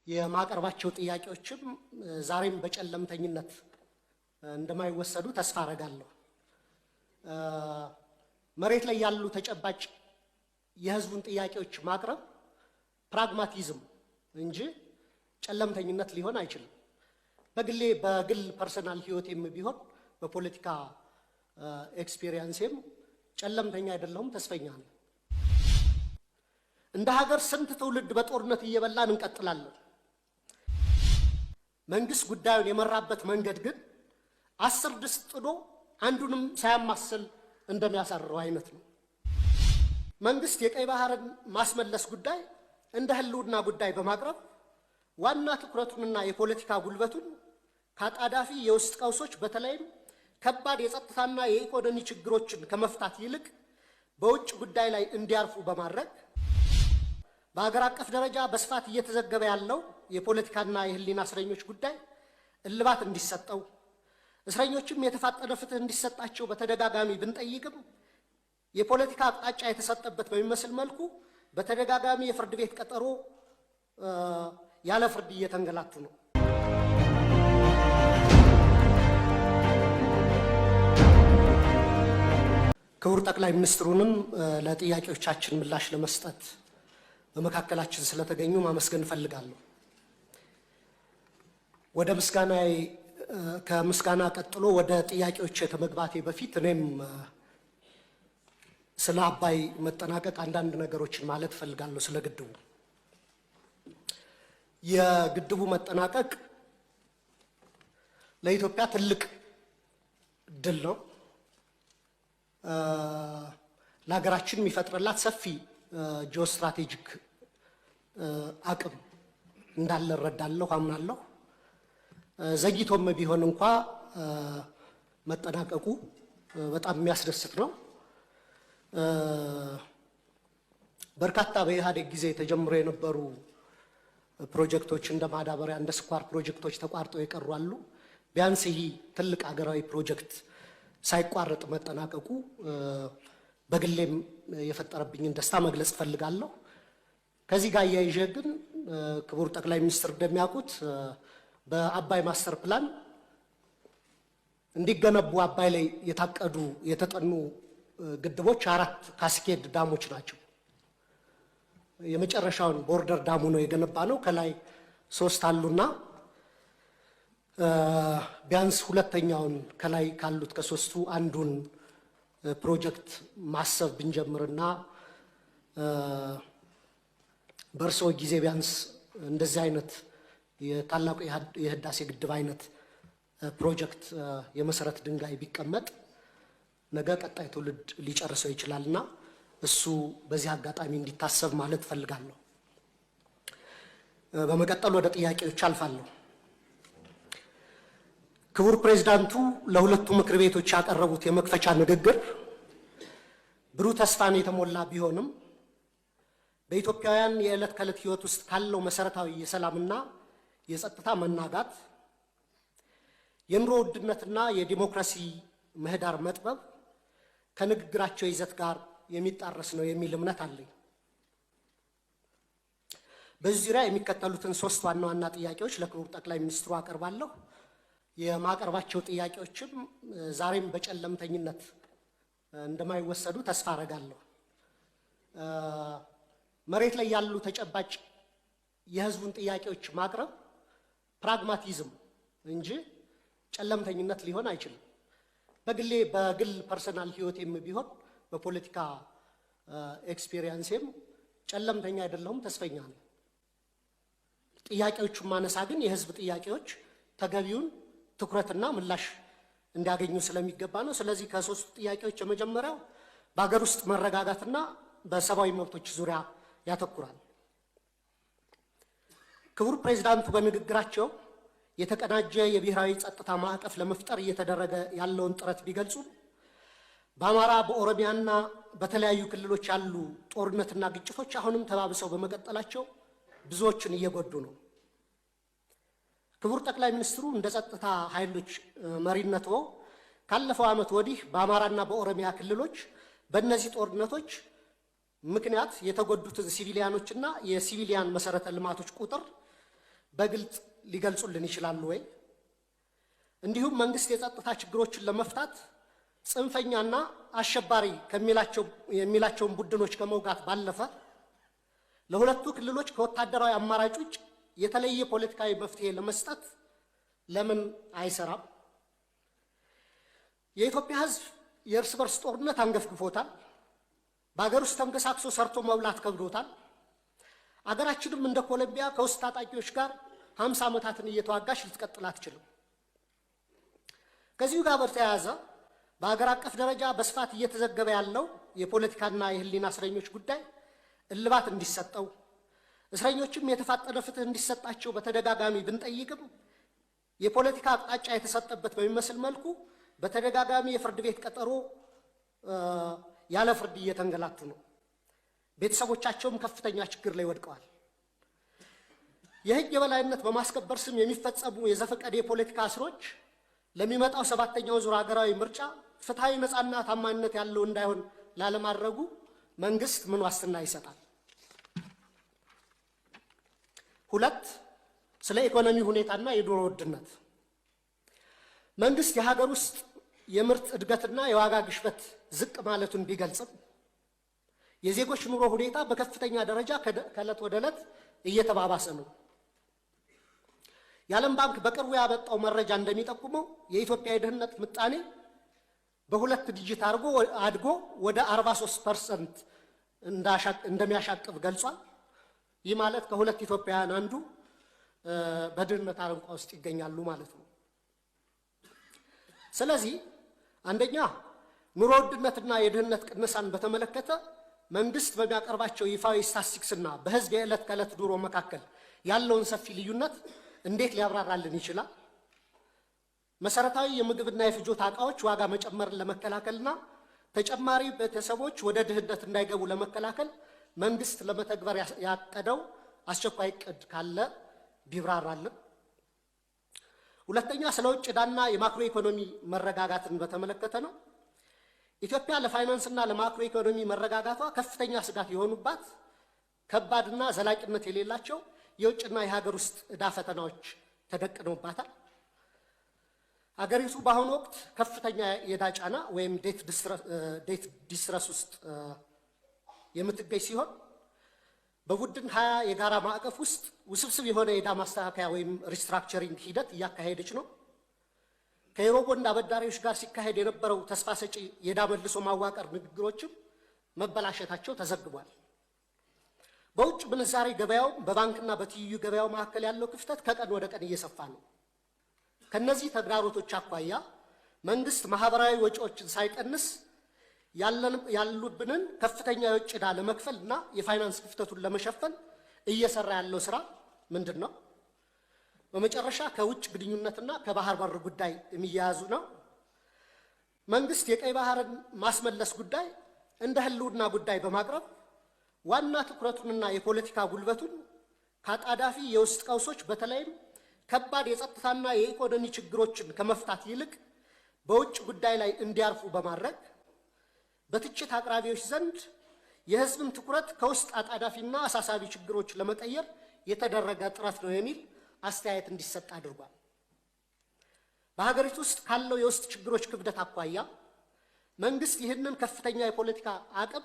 የማቀርባቸው ጥያቄዎችም ዛሬም በጨለምተኝነት እንደማይወሰዱ ተስፋ አደርጋለሁ። መሬት ላይ ያሉ ተጨባጭ የህዝቡን ጥያቄዎች ማቅረብ ፕራግማቲዝም እንጂ ጨለምተኝነት ሊሆን አይችልም። በግል ፐርሰናል ህይወቴም ቢሆን በፖለቲካ ኤክስፒሪየንስም ጨለምተኛ አይደለሁም፣ ተስፈኛ ነኝ። እንደ ሀገር ስንት ትውልድ በጦርነት እየበላን እንቀጥላለን። መንግስት ጉዳዩን የመራበት መንገድ ግን 10 ድስት ጥዶ አንዱንም ሳያማስል እንደሚያሳርረው አይነት ነው። መንግስት የቀይ ባህርን ማስመለስ ጉዳይ እንደ ህልውና ጉዳይ በማቅረብ ዋና ትኩረቱንና የፖለቲካ ጉልበቱን ከአጣዳፊ የውስጥ ቀውሶች በተለይም ከባድ የጸጥታና የኢኮኖሚ ችግሮችን ከመፍታት ይልቅ በውጭ ጉዳይ ላይ እንዲያርፉ በማድረግ በአገር አቀፍ ደረጃ በስፋት እየተዘገበ ያለው የፖለቲካና የህሊና እስረኞች ጉዳይ እልባት እንዲሰጠው፣ እስረኞችም የተፋጠነ ፍትህ እንዲሰጣቸው በተደጋጋሚ ብንጠይቅም የፖለቲካ አቅጣጫ የተሰጠበት በሚመስል መልኩ በተደጋጋሚ የፍርድ ቤት ቀጠሮ ያለ ፍርድ እየተንገላቱ ነው። ክቡር ጠቅላይ ሚኒስትሩንም ለጥያቄዎቻችን ምላሽ ለመስጠት በመካከላችን ስለተገኙ ማመስገን እፈልጋለሁ። ወደ ከምስጋና ቀጥሎ ወደ ጥያቄዎች ከመግባቴ በፊት እኔም ስለ አባይ መጠናቀቅ አንዳንድ ነገሮችን ማለት እፈልጋለሁ። ስለ ግድቡ የግድቡ መጠናቀቅ ለኢትዮጵያ ትልቅ ድል ነው። ለሀገራችን የሚፈጥርላት ሰፊ ጂኦስትራቴጂክ አቅም እንዳለ እረዳለሁ፣ አምናለሁ። ዘግይቶም ቢሆን እንኳ መጠናቀቁ በጣም የሚያስደስት ነው። በርካታ በኢህአዴግ ጊዜ ተጀምሮ የነበሩ ፕሮጀክቶች እንደ ማዳበሪያ፣ እንደ ስኳር ፕሮጀክቶች ተቋርጠው የቀሩ አሉ። ቢያንስ ይህ ትልቅ ሀገራዊ ፕሮጀክት ሳይቋረጥ መጠናቀቁ በግሌም የፈጠረብኝን ደስታ መግለጽ እፈልጋለሁ። ከዚህ ጋር አያይዤ ግን ክቡር ጠቅላይ ሚኒስትር እንደሚያውቁት በአባይ ማስተር ፕላን እንዲገነቡ አባይ ላይ የታቀዱ የተጠኑ ግድቦች 4 ካስኬድ ዳሞች ናቸው። የመጨረሻውን ቦርደር ዳሙ ነው የገነባ ነው። ከላይ 3 አሉና ቢያንስ ሁለተኛውን ከላይ ካሉት ከ3ቱ አንዱን ፕሮጀክት ማሰብ ብንጀምርና በእርሶ ጊዜ ቢያንስ እንደዚህ አይነት የታላቁ የህዳሴ ግድብ አይነት ፕሮጀክት የመሰረት ድንጋይ ቢቀመጥ ነገ ቀጣይ ትውልድ ሊጨርሰው ይችላልና እሱ በዚህ አጋጣሚ እንዲታሰብ ማለት ፈልጋለሁ። በመቀጠል ወደ ጥያቄዎች አልፋለሁ። ክቡር ፕሬዝዳንቱ ለሁለቱ ምክር ቤቶች ያቀረቡት የመክፈቻ ንግግር ብሩህ ተስፋን የተሞላ ቢሆንም በኢትዮጵያውያን የዕለት ከዕለት ህይወት ውስጥ ካለው መሰረታዊ የሰላምና የጸጥታ መናጋት፣ የኑሮ ውድነትና የዲሞክራሲ ምህዳር መጥበብ ከንግግራቸው ይዘት ጋር የሚጣረስ ነው የሚል እምነት አለኝ። በዚህ ዙሪያ የሚከተሉትን 3 ዋና ዋና ጥያቄዎች ለክቡር ጠቅላይ ሚኒስትሩ አቀርባለሁ። የማቀርባቸው ጥያቄዎችም ዛሬም በጨለምተኝነት እንደማይወሰዱ ተስፋ አደርጋለሁ። መሬት ላይ ያሉ ተጨባጭ የህዝቡን ጥያቄዎች ማቅረብ ፕራግማቲዝም እንጂ ጨለምተኝነት ሊሆን አይችልም። በግል ፐርሰናል ህይወቴም ቢሆን በፖለቲካ ኤክስፒሪየንስም ጨለምተኛ አይደለሁም፣ ተስፈኛ ነኝ። ጥያቄዎቹን ማነሳ ግን የህዝብ ጥያቄዎች ተገቢውን ትኩረትና ምላሽ እንዲያገኙ ስለሚገባ ነው። ስለዚህ ከ3ቱ ጥያቄዎች የመጀመሪያው በሀገር ውስጥ መረጋጋትና በሰብአዊ መብቶች ዙሪያ ያተኩራል። ክቡር ፕሬዝዳንቱ በንግግራቸው የተቀናጀ የብሔራዊ ጸጥታ ማዕቀፍ ለመፍጠር እየተደረገ ያለውን ጥረት ቢገልጹ በአማራ በኦሮሚያና በተለያዩ ክልሎች ያሉ ጦርነትና ግጭቶች አሁንም ተባብሰው በመቀጠላቸው ብዙዎችን እየጎዱ ነው። ክቡር ጠቅላይ ሚኒስትሩ እንደ ጸጥታ ኃይሎች መሪነቶ ካለፈው ዓመት ወዲህ በአማራና በኦሮሚያ ክልሎች በእነዚህ ጦርነቶች ምክንያት የተጎዱትን ሲቪሊያኖችና የሲቪሊያን መሰረተ ልማቶች ቁጥር በግልጽ ሊገልጹልን ይችላሉ ወይ? እንዲሁም መንግስት የጸጥታ ችግሮችን ለመፍታት ጽንፈኛና አሸባሪ የሚላቸውን ቡድኖች ከመውጋት ባለፈ ለሁለቱ ክልሎች ከወታደራዊ አማራጭ ውጭ የተለየ ፖለቲካዊ መፍትሄ ለመስጠት ለምን አይሰራም? የኢትዮጵያ ሕዝብ የእርስ በርስ ጦርነት አንገፍግፎታል። በአገር ውስጥ ተንቀሳቅሶ ሰርቶ መብላት ከብዶታል። አገራችንም እንደ ኮሎምቢያ ከውስጥ ታጣቂዎች ጋር 50 ዓመታትን እየተዋጋች ልትቀጥል አትችልም። ከዚሁ ጋር በተያያዘ በአገር አቀፍ ደረጃ በስፋት እየተዘገበ ያለው የፖለቲካና የህሊና እስረኞች ጉዳይ እልባት እንዲሰጠው፣ እስረኞችም የተፋጠነ ፍትህ እንዲሰጣቸው በተደጋጋሚ ብንጠይቅም የፖለቲካ አቅጣጫ የተሰጠበት በሚመስል መልኩ በተደጋጋሚ የፍርድ ቤት ቀጠሮ ያለ ፍርድ እየተንገላቱ ነው። ቤተሰቦቻቸውም ከፍተኛ ችግር ላይ ወድቀዋል። የህግ የበላይነት በማስከበር ስም የሚፈጸሙ የዘፈቀደ የፖለቲካ እስሮች ለሚመጣው 7ኛው ዙር ሀገራዊ ምርጫ ፍትሃዊ፣ ነፃና ታማኝነት ያለው እንዳይሆን ላለማድረጉ መንግስት ምን ዋስትና ይሰጣል? 2 ስለ ኢኮኖሚ ሁኔታና የኑሮ ውድነት መንግስት የሀገር ውስጥ የምርት እድገትና የዋጋ ግሽበት ዝቅ ማለቱን ቢገልጽም የዜጎች ኑሮ ሁኔታ በከፍተኛ ደረጃ ከዕለት ወደ ዕለት እየተባባሰ ነው። የዓለም ባንክ በቅርቡ ያወጣው መረጃ እንደሚጠቁመው የኢትዮጵያ የድህነት ምጣኔ በ2 ዲጂት አድጎ ወደ 43% እንደሚያሻቅብ ገልጿል። ይህ ማለት ከሁለት ኢትዮጵያውያን አንዱ በድህነት አረንቋ ውስጥ ይገኛሉ ማለት ነው። ስለዚህ አንደኛ ኑሮ ውድነትና የድህነት ቅነሳን በተመለከተ መንግስት በሚያቀርባቸው ይፋዊ ስታቲስቲክስና በህዝብ የዕለት ከዕለት ኑሮ መካከል ያለውን ሰፊ ልዩነት እንዴት ሊያብራራልን ይችላል? መሰረታዊ የምግብና የፍጆታ ዕቃዎች ዋጋ መጨመርን ለመከላከልና ተጨማሪ ቤተሰቦች ወደ ድህነት እንዳይገቡ ለመከላከል መንግስት ለመተግበር ያቀደው አስቸኳይ ዕቅድ ካለ ቢብራራልን። ሁለተኛ ስለ ውጭ ዕዳና የማክሮ ኢኮኖሚ መረጋጋትን በተመለከተ ነው። ኢትዮጵያ ለፋይናንስና ለማክሮ ኢኮኖሚ መረጋጋቷ ከፍተኛ ስጋት የሆኑባት ከባድና ዘላቂነት የሌላቸው የውጭና የሀገር ውስጥ ዕዳ ፈተናዎች ተደቅነውባታል። አገሪቱ በአሁኑ ወቅት ከፍተኛ የዕዳ ጫና ወይም ዴት ዲስትረስ ውስጥ የምትገኝ ሲሆን በቡድን 20 የጋራ ማዕቀፍ ውስጥ ውስብስብ የሆነ የዕዳ ማስተካከያ ወይም ሪስትራክቸሪንግ ሂደት እያካሄደች ነው። ከዩሮቦንድ አበዳሪዎች ጋር ሲካሄድ የነበረው ተስፋ ሰጪ የዕዳ መልሶ ማዋቀር ንግግሮችም መበላሸታቸው ተዘግቧል። በውጭ ምንዛሬ ገበያው በባንክና በትይዩ ገበያው መካከል ያለው ክፍተት ከቀን ወደ ቀን እየሰፋ ነው። ከነዚህ ተግዳሮቶች አኳያ መንግስት ማህበራዊ ወጪዎችን ሳይቀንስ ያሉብንን ከፍተኛ የውጭ ዕዳ ለመክፈል እና የፋይናንስ ክፍተቱን ለመሸፈን እየሰራ ያለው ስራ ምንድን ነው? በመጨረሻ ከውጭ ግንኙነትና ከባህር በር ጉዳይ የሚያያዙ ነው። መንግስት የቀይ ባህርን ማስመለስ ጉዳይ እንደ ህልውና ጉዳይ በማቅረብ ዋና ትኩረቱንና የፖለቲካ ጉልበቱን ከአጣዳፊ የውስጥ ቀውሶች በተለይም ከባድ የጸጥታና የኢኮኖሚ ችግሮችን ከመፍታት ይልቅ በውጭ ጉዳይ ላይ እንዲያርፉ በማድረግ በትችት አቅራቢዎች ዘንድ የህዝብን ትኩረት ከውስጥ አጣዳፊና አሳሳቢ ችግሮች ለመቀየር የተደረገ ጥረት ነው የሚል አስተያየት እንዲሰጥ አድርጓል። በሀገሪቱ ውስጥ ካለው የውስጥ ችግሮች ክብደት አኳያ መንግስት ይህንን ከፍተኛ የፖለቲካ አቅም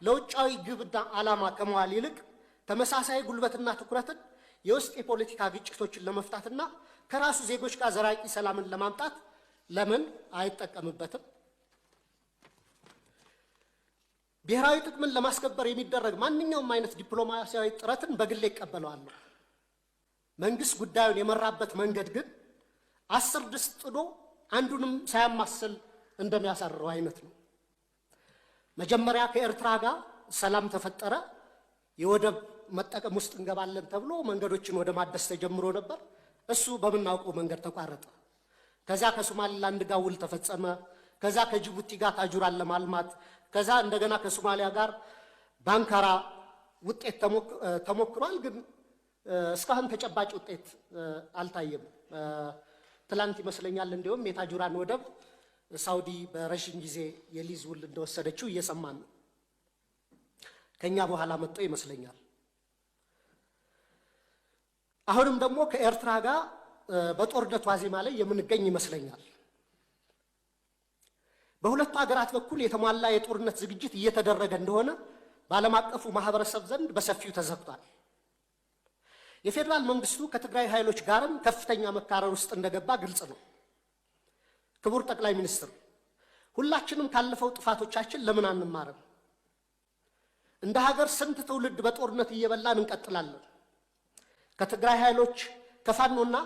ለውጫዊ ግብና ዓላማ ከመዋል ይልቅ ተመሳሳይ ጉልበትና ትኩረትን የውስጥ የፖለቲካ ግጭቶችን ለመፍታትና ከራሱ ዜጎች ጋር ዘላቂ ሰላምን ለማምጣት ለምን አይጠቀምበትም? ብሔራዊ ጥቅምን ለማስከበር የሚደረግ ማንኛውም አይነት ዲፕሎማሲያዊ ጥረትን በግሌ ይቀበለዋለሁ። መንግስት ጉዳዩን የመራበት መንገድ ግን 10 ድስት ጥዶ አንዱንም ሳያማስል እንደሚያሳርረው አይነት ነው። መጀመሪያ ከኤርትራ ጋር ሰላም ተፈጠረ፣ የወደብ መጠቀም ውስጥ እንገባለን ተብሎ መንገዶችን ወደ ማደስ ተጀምሮ ነበር። እሱ በምናውቀው መንገድ ተቋረጠ። ከዛ ከሶማሊላንድ ጋር ውል ተፈጸመ። ከዛ ከጅቡቲ ጋር ታጁራን ለማልማት፣ ከዛ እንደገና ከሶማሊያ ጋር ባንካራ ውጤት ተሞክሯል። ግን እስካሁን ተጨባጭ ውጤት አልታየም። ትላንት ይመስለኛል እንዲሁም የታጁራን ወደብ ሳውዲ በረዥም ጊዜ የሊዝ ውል እንደወሰደችው እየሰማን ነው። ከኛ በኋላ መጥቶ ይመስለኛል። አሁንም ደግሞ ከኤርትራ ጋር በጦርነት ዋዜማ ላይ የምንገኝ ይመስለኛል። በሁለቱ ሀገራት በኩል የተሟላ የጦርነት ዝግጅት እየተደረገ እንደሆነ በዓለም አቀፉ ማህበረሰብ ዘንድ በሰፊው ተዘግቷል። የፌዴራል መንግስቱ ከትግራይ ኃይሎች ጋርም ከፍተኛ መካረር ውስጥ እንደገባ ግልጽ ነው። ክቡር ጠቅላይ ሚኒስትር፣ ሁላችንም ካለፈው ጥፋቶቻችን ለምን አንማርም? እንደ ሀገር ስንት ትውልድ በጦርነት እየበላን እንቀጥላለን? ከትግራይ ኃይሎች ከፋኖና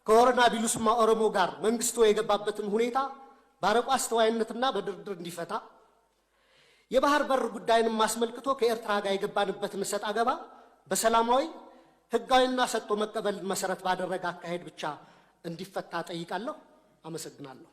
ከወረና ቢሉስማ ኦሮሞ ጋር መንግስቱ የገባበትን ሁኔታ ባረቁ አስተዋይነትና በድርድር እንዲፈታ፣ የባህር በር ጉዳይንም አስመልክቶ ከኤርትራ ጋር የገባንበትን ሰጥ አገባ በሰላማዊ ህጋዊና ሰጥቶ መቀበል መሰረት ባደረገ አካሄድ ብቻ እንዲፈታ ጠይቃለሁ። አመሰግናለሁ።